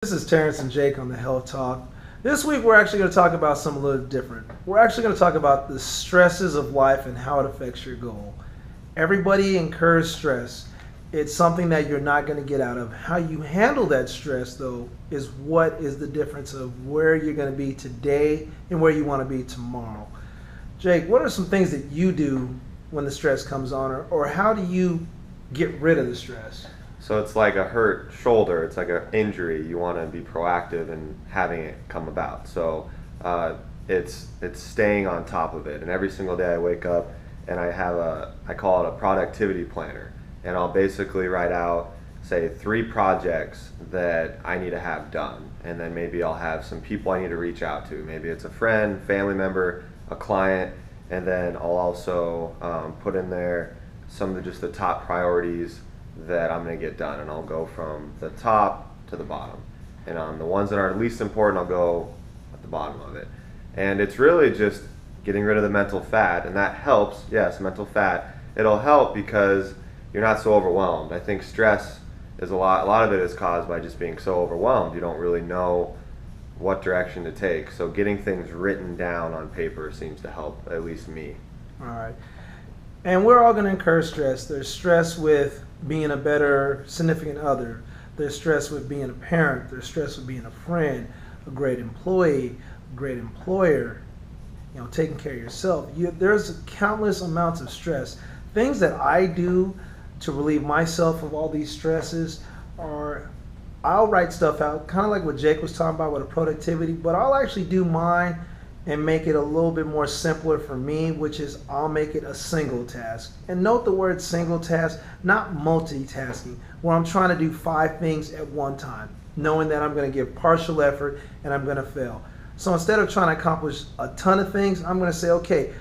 This is Terrence and Jake on the Health Talk. This week we're actually going to talk about something a little different. We're actually going to talk about the stresses of life and how it affects your goal. Everybody incurs stress. It's something that you're not going to get out of. How you handle that stress, though, is what is the difference of where you're going to be today and where you want to be tomorrow. Jake, what are some things that you do when the stress comes on, or how do you get rid of the stress? So it's like a hurt shoulder. It's like an injury. You want to be proactive in having it come about. So it's staying on top of it. And every single day I wake up and I call it a productivity planner. And I'll basically write out, say, 3 projects that I need to have done. And then maybe I'll have some people I need to reach out to. Maybe it's a friend, family member, a client. And then I'll also put in there some of just the top priorities that I'm going to get done, and I'll go from the top to the bottom. And on the ones that are least important, I'll go at the bottom of it. And it's really just getting rid of the mental fat, and that helps. Yes, mental fat. It'll help because you're not so overwhelmed. I think stress is a lot of it is caused by just being so overwhelmed. You don't really know what direction to take. So getting things written down on paper seems to help, at least me. All right. And we're all going to incur stress. There's stress with being a better significant other. There's stress with being a parent. There's stress with being a friend, a great employee, a great employer, taking care of yourself. There's countless amounts of stress. Things that I do to relieve myself of all these stresses are I'll write stuff out, kind of like what Jake was talking about with a productivity, but I'll actually do mine and make it a little bit more simpler for me, which is I'll make it a single task. And note the word single task, not multitasking, where I'm trying to do 5 things at one time, knowing that I'm going to give partial effort and I'm going to fail. So instead of trying to accomplish a ton of things, I'm going to say, okay,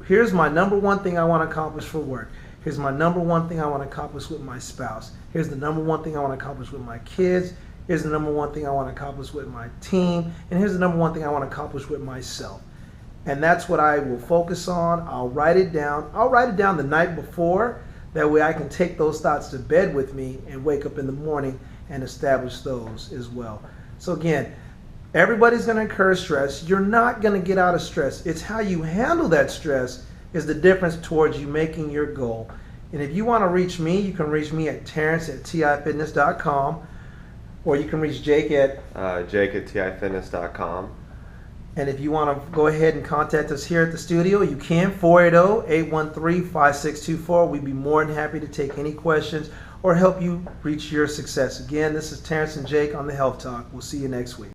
here's my number 1 thing I want to accomplish for work. Here's my number 1 thing I want to accomplish with my spouse. Here's the number 1 thing I want to accomplish with my kids. Here's the number 1 thing I want to accomplish with my team. And here's the number 1 thing I want to accomplish with myself. And that's what I will focus on. I'll write it down. I'll write it down the night before. That way I can take those thoughts to bed with me and wake up in the morning and establish those as well. So again, everybody's going to incur stress. You're not going to get out of stress. It's how you handle that stress is the difference towards you making your goal. And if you want to reach me, you can reach me at Terrence@TIFitness.com. Or you can reach Jake at Jake@TIFitness.com. And if you want to go ahead and contact us here at the studio, you can, 480-813-5624. We'd be more than happy to take any questions or help you reach your success. Again, this is Terrence and Jake on the Health Talk. We'll see you next week.